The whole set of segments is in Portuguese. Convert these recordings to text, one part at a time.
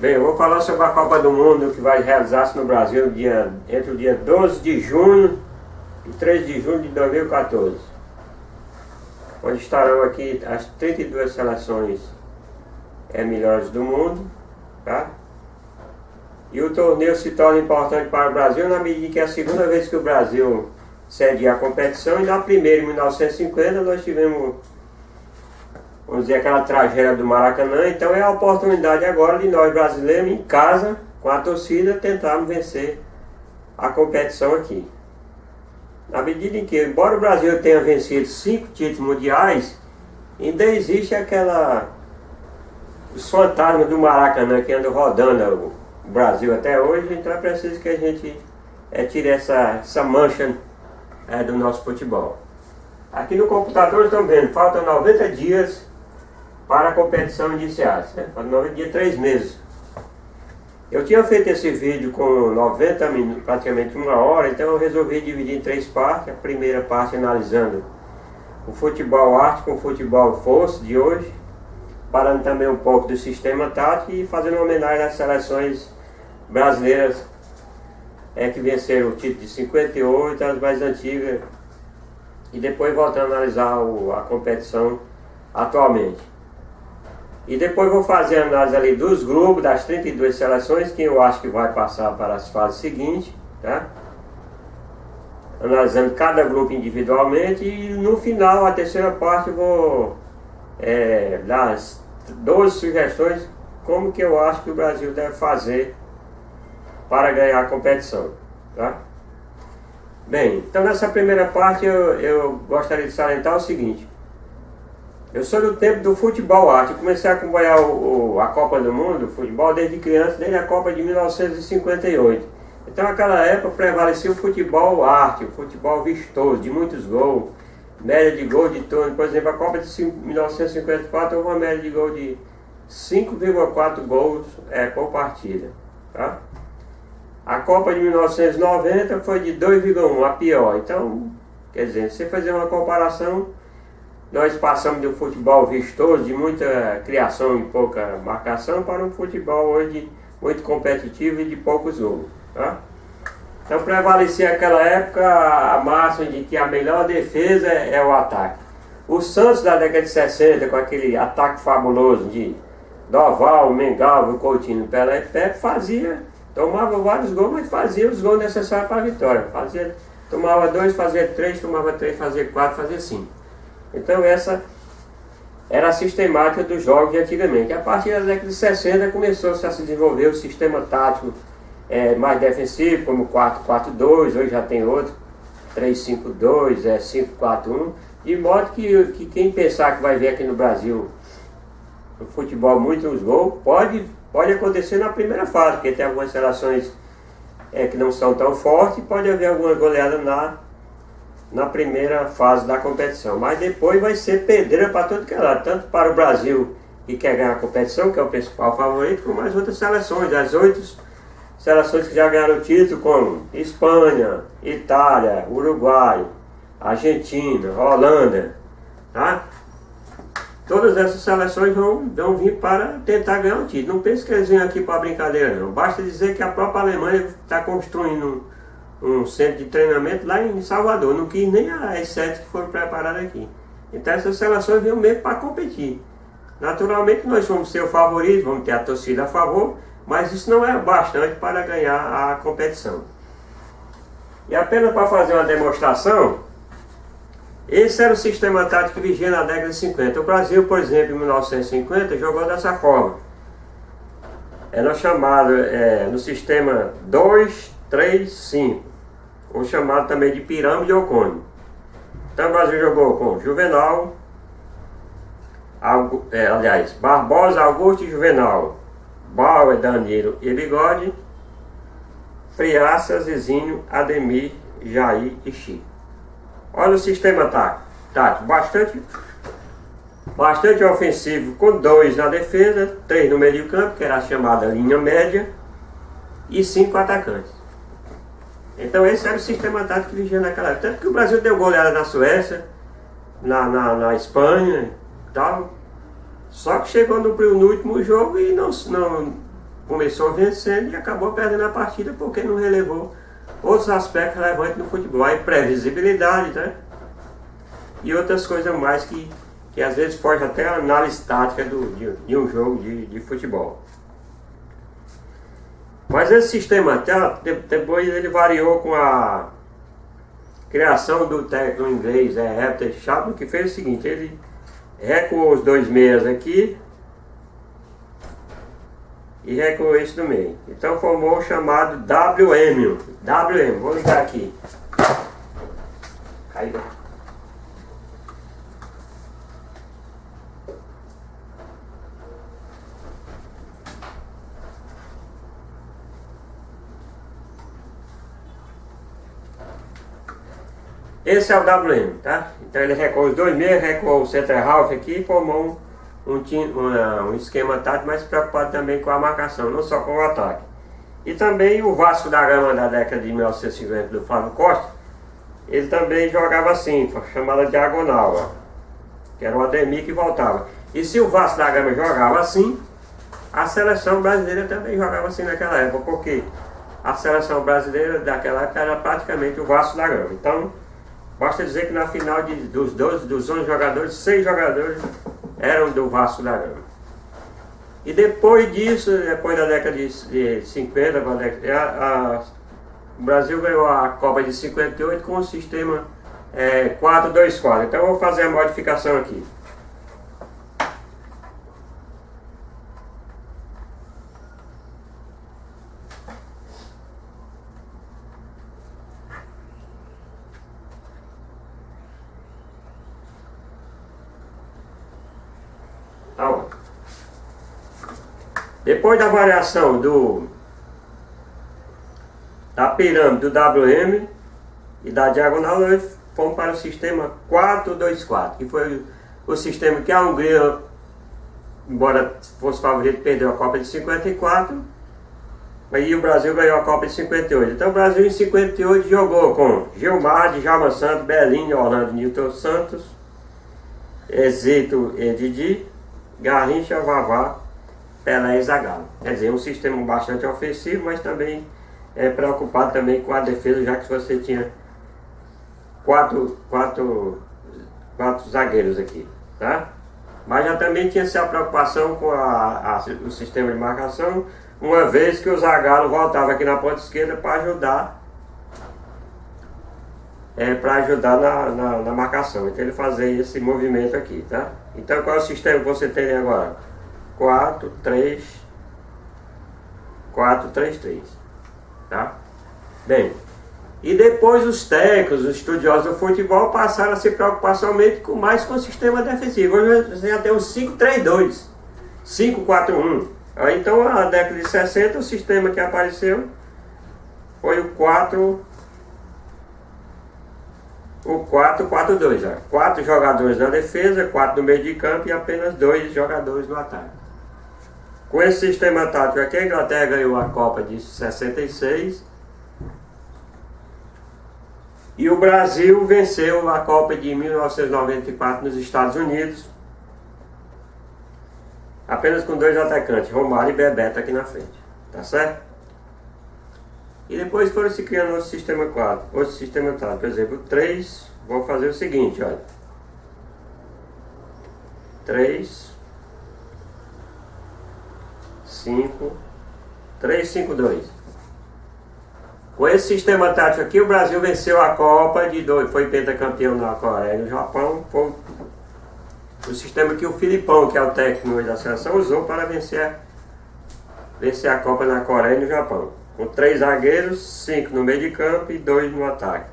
Bem, eu vou falar sobre a Copa do Mundo que vai realizar-se no Brasil entre o dia 12 de junho e 3 de junho de 2014, onde estarão aqui as 32 seleções melhores do mundo, tá? E o torneio se torna importante para o Brasil na medida que é a segunda vez que o Brasil cede a competição, e na primeira, em 1950, nós tivemos, vamos dizer, aquela tragédia do Maracanã. Então é a oportunidade agora de nós brasileiros, em casa, com a torcida, tentarmos vencer a competição aqui. Na medida em que, embora o Brasil tenha vencido 5 títulos mundiais, ainda existe os fantasmas do Maracanã que andam rodando o Brasil até hoje. Então é preciso que a gente tire essa mancha do nosso futebol. Aqui no computador estão vendo, faltam 90 dias para a competição iniciar, faltam 90 dias, 3 meses. Eu tinha feito esse vídeo com 90 minutos, praticamente 1 hora, então eu resolvi dividir em 3 partes. A primeira parte analisando o futebol arte com o futebol força de hoje, falando também um pouco do sistema tático e fazendo uma homenagem às seleções brasileiras que venceram o título de 58, as mais antigas, e depois voltando a analisar a competição atualmente. E depois vou fazer a análise ali dos grupos, das 32 seleções, que eu acho que vai passar para as fases seguintes, tá? Analisando cada grupo individualmente, e no final, a terceira parte, eu vou dar as 12 sugestões como que eu acho que o Brasil deve fazer para ganhar a competição, tá? Bem, então nessa primeira parte eu gostaria de salientar o seguinte. Eu sou do tempo do futebol arte. Eu comecei a acompanhar a Copa do Mundo, o futebol, desde criança, desde a Copa de 1958. Então naquela época prevalecia o futebol arte, o futebol vistoso, de muitos gols, média de gol de torno. Por exemplo, a Copa de 1954 houve uma média de gol de 5,4 gols por partida, tá? A Copa de 1990 foi de 2,1, a pior. Então, quer dizer, se você fazer uma comparação, nós passamos de um futebol vistoso, de muita criação e pouca marcação, para um futebol hoje muito competitivo e de poucos gols, tá? Então prevalecia naquela época a máxima de que a melhor defesa é o ataque. O Santos da década de 60, com aquele ataque fabuloso de Doval, Mengalvo, Coutinho, Pelé e Pepe, tomava vários gols, mas fazia os gols necessários para a vitória. Tomava 2, fazia 3, tomava 3, fazia 4, fazia 5. Então essa era a sistemática dos jogos de antigamente. A partir da década de 60 começou-se a se desenvolver o sistema tático mais defensivo, como 4-4-2, hoje já tem outro, 3-5-2, 5-4-1, de modo que quem pensar que vai ver aqui no Brasil o futebol muitos gols, pode acontecer na primeira fase, porque tem algumas seleções que não são tão fortes, pode haver alguma goleada na primeira fase da competição, mas depois vai ser pedreira para todo que é lado, tanto para o Brasil, que quer ganhar a competição, que é o principal favorito, como as outras seleções, as 8 seleções que já ganharam o título, como Espanha, Itália, Uruguai, Argentina, Holanda, tá? Todas essas seleções vão vir para tentar ganhar o título. Não pense que eles vêm aqui para brincadeira, não. Basta dizer que a própria Alemanha está construindo um centro de treinamento lá em Salvador. Não quis nem as 7 que foram preparadas aqui. Então essas seleções vêm mesmo para competir. Naturalmente nós vamos ser o favorito, vamos ter a torcida a favor, mas isso não é bastante para ganhar a competição. E apenas para fazer uma demonstração, esse era o sistema tático que vigia na década de 50. O Brasil, por exemplo, em 1950, jogou dessa forma. Era chamado no sistema 2-3-5, ou chamado também de pirâmide ou cone. Então o Brasil jogou com Juvenal, Barbosa, Augusto e Juvenal, Bauer, Danilo e Bigode, Friaça, Zizinho, Ademir, Jair e Chico. Olha o sistema tático, bastante ofensivo, com 2 na defesa, 3 no meio de campo, que era a chamada linha média, e 5 atacantes. Então esse era o sistema tático que vigia naquela época. Tanto que o Brasil deu goleada na Suécia, na Espanha e tal. Só que chegou no último jogo e começou vencendo e acabou perdendo a partida porque não relevou outros aspectos relevantes no futebol. A imprevisibilidade, né? E outras coisas mais que às vezes foge até a análise tática de um jogo de futebol. Mas esse sistema até depois ele variou com a criação do técnico inglês Heather Chapman, que fez o seguinte: ele recuou os dois meias aqui e recuou esse no meio. Então formou o chamado WM. Vou ligar aqui. Caiu. Esse é o WM, tá? Então ele recuou os dois meios, recuou o center half aqui e formou um esquema tático mais preocupado também com a marcação, não só com o ataque. E também o Vasco da Gama da década de 1950 do Flávio Costa, ele também jogava assim, chamada diagonal, ó, que era o Ademir que voltava. E se o Vasco da Gama jogava assim, a seleção brasileira também jogava assim naquela época, porque a seleção brasileira daquela época era praticamente o Vasco da Gama. Então, basta dizer que na final dos 11 jogadores, 6 jogadores eram do Vasco da Gama. E depois disso, depois da década de 50, o Brasil ganhou a Copa de 58 com o sistema 4-2-4. Então eu vou fazer a modificação aqui. Depois da variação da pirâmide do WM e da diagonal, nós fomos para o sistema 4-2-4, que foi o sistema que a Hungria, embora fosse favorito, perdeu a Copa de 54, e o Brasil ganhou a Copa de 58. Então o Brasil em 58 jogou com Gilmar, Djalma Santos, Belinho, Orlando, Nilton Santos, Zito e Didi, Garrincha, Vavá, Pelé e Zagallo. Quer dizer, um sistema bastante ofensivo, mas também preocupado também com a defesa, já que você tinha quatro zagueiros aqui, tá? Mas já também tinha essa preocupação com o sistema de marcação, uma vez que o Zagallo voltava aqui na ponta esquerda para ajudar na marcação. Então ele fazia esse movimento aqui, tá? Então qual é o sistema que você tem agora? 4-3-3, tá? Bem, e depois os técnicos, os estudiosos do futebol passaram a se preocupar somente com o sistema defensivo. Hoje você já tem um 5-3-2, 5-4-1. Então na década de 60 o sistema que apareceu foi o 4-4-2, 4 jogadores na defesa, 4 no meio de campo e apenas 2 jogadores no ataque. Com esse sistema tático aqui, a Inglaterra ganhou a Copa de 66 e o Brasil venceu a Copa de 1994 nos Estados Unidos, apenas com 2 atacantes, Romário e Bebeto aqui na frente, tá certo? E depois foram se criando outro sistema 4, outro sistema tático, por exemplo, 3, vou fazer o seguinte, olha, 3-5-2. Com esse sistema tático aqui, o Brasil venceu a Copa foi pentacampeão na Coreia e no Japão. Foi o sistema que o Filipão, que é o técnico da seleção, usou para vencer a Copa na Coreia e no Japão. Com 3 zagueiros, 5 no meio de campo e 2 no ataque.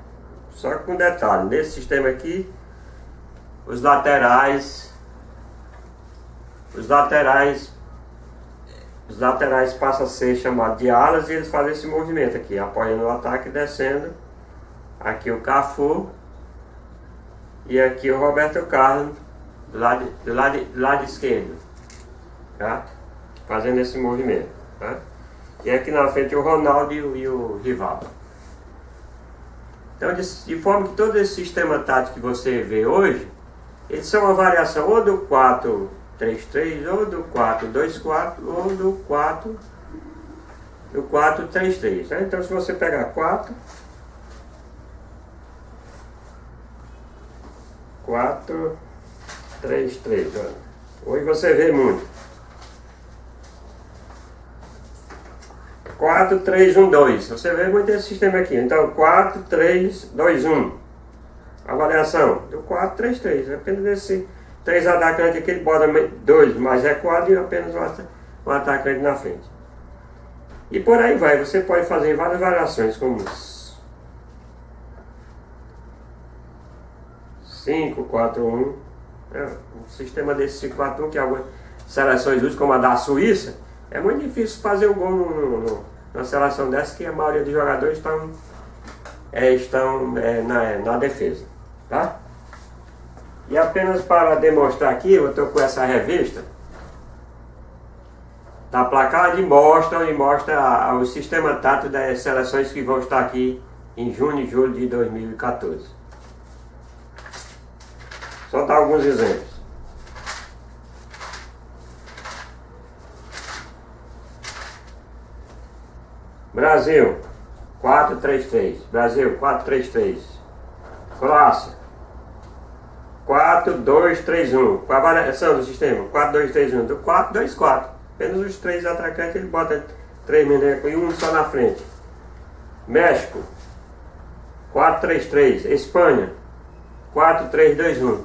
Só que com detalhe, nesse sistema aqui, os laterais passam a ser chamados de alas e eles fazem esse movimento aqui, apoiando o ataque e descendo. Aqui o Cafu e aqui o Roberto Carlos do lado esquerdo, tá? Fazendo esse movimento, tá? E aqui na frente o Ronaldo e o Rivaldo. Então, de forma que todo esse sistema tático que você vê hoje, eles são uma variação ou do 4-3-3, ou do 4-2-4, ou do do 4-3-3, né? Então se você pegar 4, 4-3-3, olha. Hoje você vê muito. 4-3-1-2. Você vê muito esse sistema aqui. Então 4-3-2-1. A variação do 4-3-3. Apenas esse 3 atacantes aqui, ele bota 2 mais recuado e apenas um atacante na frente. E por aí vai. Você pode fazer várias variações, como 5-4-1. Um sistema desse 5-4-1 que algumas seleções usam, como a da Suíça, é muito difícil fazer um gol numa seleção dessa, que a maioria dos jogadores estão na defesa, tá? E apenas para demonstrar aqui, eu estou com essa revista da Placard e mostra o sistema tático das seleções que vão estar aqui em junho e julho de 2014. Só dar alguns exemplos. Brasil, 4-3-3. Brasil, 4-3-3. Croácia, 4-2-3-1. Qual a variação do sistema? 4-2-3-1. Do 4-2-4. Apenas os 3 atacantes, ele bota 3 menecos e um só na frente. México, 4-3-3. Espanha, 4-3-2-1.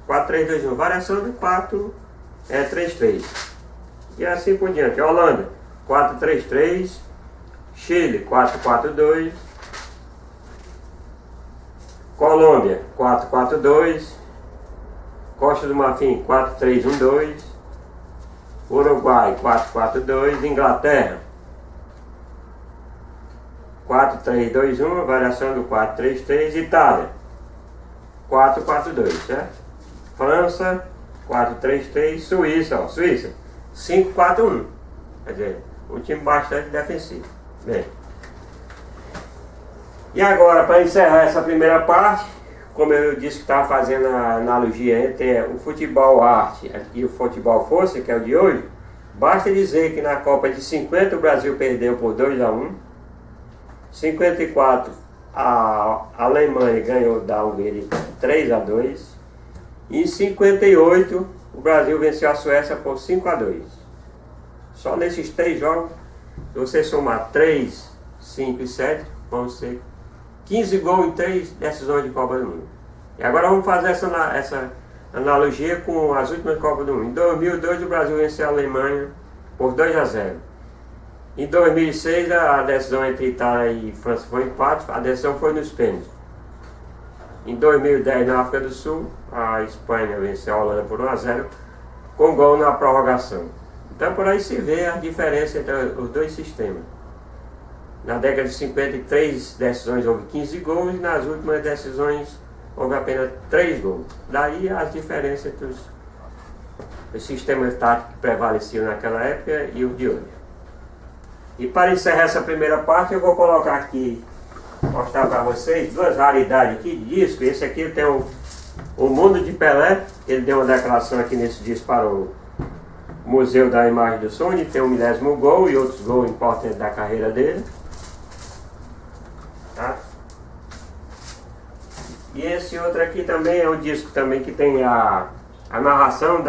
4-3-2-1. Variação do 4-3-3. E assim por diante. Holanda, 4-3-3. Chile, 4-4-2. Colômbia, 4-4-2. Costa do Marfim, 4-3-1-2. Uruguai, 4-4-2. Inglaterra, 4-3-2-1, variação do 4-3-3. Itália, 4-4-2, certo? França, 4-3-3. Suíça, ó, Suíça, 5-4-1. Quer dizer, um time bastante defensivo. Bem. E agora, para encerrar essa primeira parte, como eu disse que estava fazendo a analogia entre o futebol arte e o futebol força, que é o de hoje, basta dizer que na Copa de 50 o Brasil perdeu por 2-1, 54 a Alemanha ganhou da Hungria 3-2, e em 58 o Brasil venceu a Suécia por 5-2. Só nesses 3 jogos, se você somar 3, 5 e 7, vão ser 15 gols em 3 decisões de Copa do Mundo. E agora vamos fazer essa analogia com as últimas Copas do Mundo. Em 2002 o Brasil venceu a Alemanha por 2-0. Em 2006 a decisão entre Itália e França foi empate, a decisão foi nos pênaltis. Em 2010 na África do Sul, a Espanha venceu a Holanda por 1-0 com gol na prorrogação. Então por aí se vê a diferença entre os dois sistemas. Na década de 53 decisões houve 15 gols e nas últimas decisões houve apenas 3 gols. Daí as diferenças entre os sistemas táticos que prevaleciam naquela época e os de hoje. E para encerrar essa primeira parte eu vou colocar aqui, mostrar para vocês 2 raridades aqui de disco. Esse aqui tem o Mundo de Pelé, ele deu uma declaração aqui nesse disco para o Museu da Imagem do Som, tem o 10º gol e outros gols importantes da carreira dele. Tá? E esse outro aqui também é um disco também que tem a narração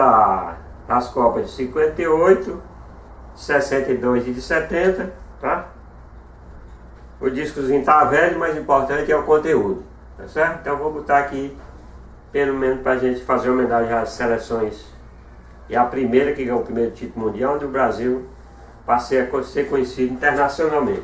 das Copas de 58, 62 e de 70, tá? O discozinho tá velho, mas o importante é o conteúdo, tá certo? Então eu vou botar aqui, pelo menos pra gente fazer homenagem às seleções. E a primeira que ganhou o primeiro título mundial do Brasil, para ser conhecido internacionalmente.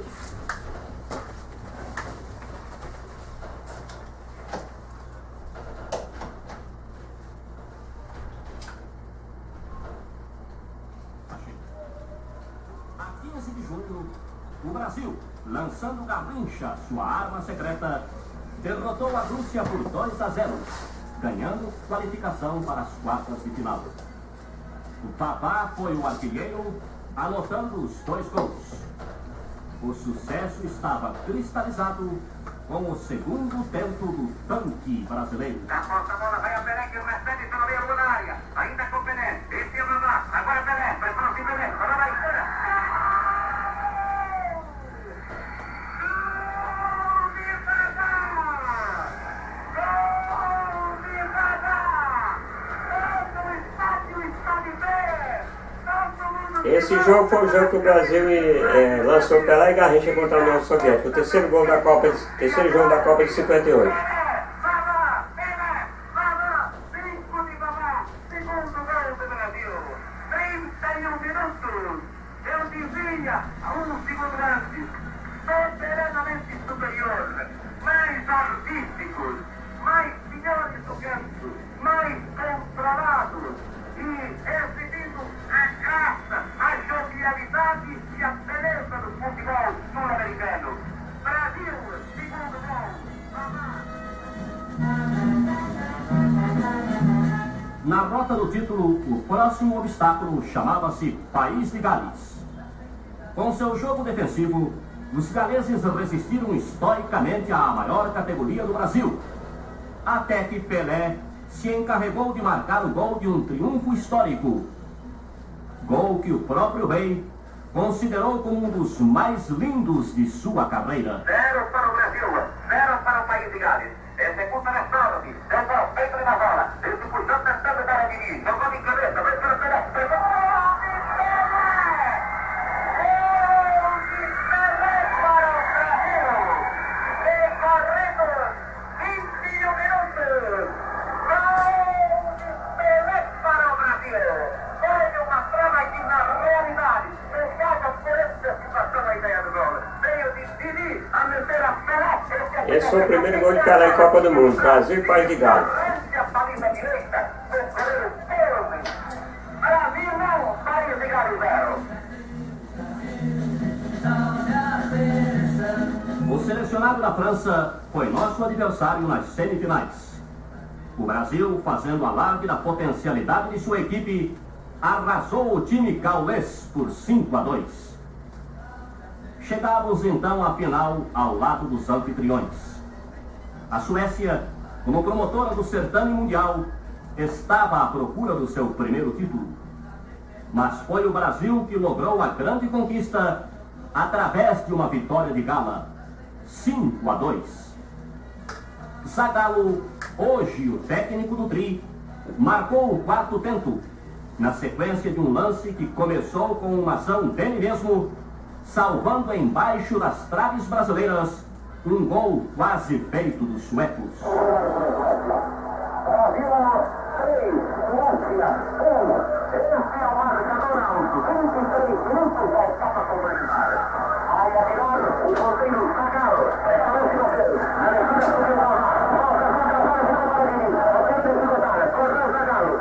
O Brasil, lançando Garrincha, sua arma secreta, derrotou a Rússia por 2-0, ganhando qualificação para as quartas de final. O Papá foi o artilheiro, anotando os 2 gols. O sucesso estava cristalizado com o segundo tempo do tanque brasileiro. A posta a bola vai a Pelé, que recebe pela meia lua na área. Ainda com Pelé, esse é o Mamá. Agora Pelé, prepara-se Pelé, para lá e fora. esse jogo foi o jogo que o Brasil lançou Pelé e Garrincha contra a União Soviética. O terceiro jogo da Copa de 58. Na rota do título, o próximo obstáculo chamava-se País de Gales. Com seu jogo defensivo, os galeses resistiram historicamente à maior categoria do Brasil, até que Pelé se encarregou de marcar o gol de um triunfo histórico. Gol que o próprio rei considerou como um dos mais lindos de sua carreira. 0 para o Brasil, 0 para o País de Gales. Executa Nestorov, deu para o peito na bola. Ele puxou, tentando para Dini. Jogou de cabeça, vai para o Pelé. Gol de Pelé para o Brasil. Recorremos 21 minutos. Gol de Pelé para o Brasil. Foi uma prova que, na realidade, pegava por essa situação a ideia do gol. Veio de Dini a meter a Pelé. Esse foi o primeiro gol de Pelé em Copa do Mundo, Brasil e País de Gales. O selecionado da França foi nosso adversário nas semifinais. O Brasil, fazendo alarde da potencialidade de sua equipe, arrasou o time gaulês por 5-2. Chegávamos então à final ao lado dos anfitriões. A Suécia, como promotora do certame mundial, estava à procura do seu primeiro título. Mas foi o Brasil que logrou a grande conquista através de uma vitória de gala, 5-2. Zagallo, hoje o técnico do Tri, marcou o quarto tento, na sequência de um lance que começou com uma ação dele mesmo, salvando embaixo das traves brasileiras um gol quase feito dos suecos. Brasil 3, Suécia 1. Esse é o marcador alto. 23 minutos da etapa complementar. Aí a melhor, o goleiro Zagallo. Parece você. A leitura sobre o bola. Correu Zagallo.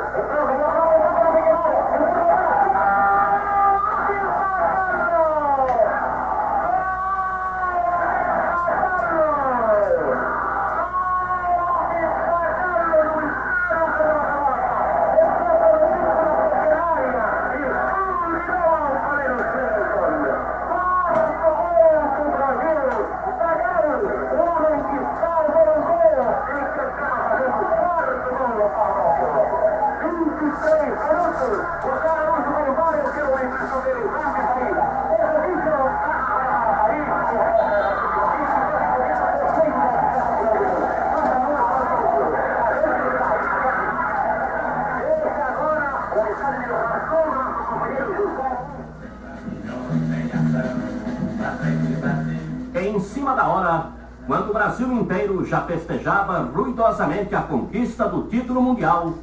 Em cima da hora, quando o Brasil inteiro já festejava ruidosamente a conquista do título mundial,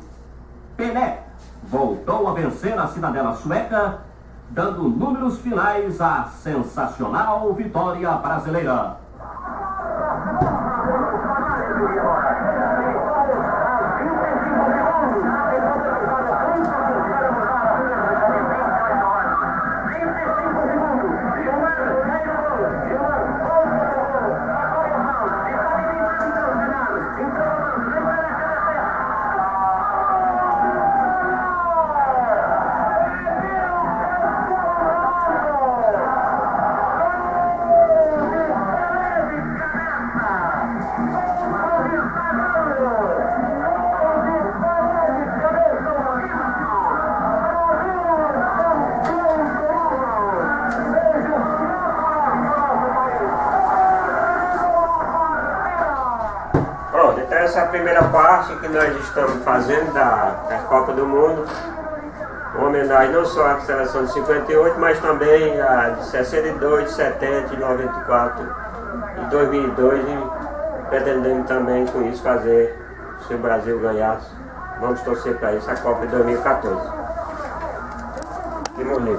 Pelé voltou a vencer a cidadela sueca, dando números finais à sensacional vitória brasileira. Essa primeira parte que nós estamos fazendo da Copa do Mundo, uma homenagem não só à seleção de 58, mas também a de 62, de 70, de 94 e 2002, e pretendemos também com isso fazer, se o Brasil ganhasse, vamos torcer para isso, a Copa de 2014. Que bonito.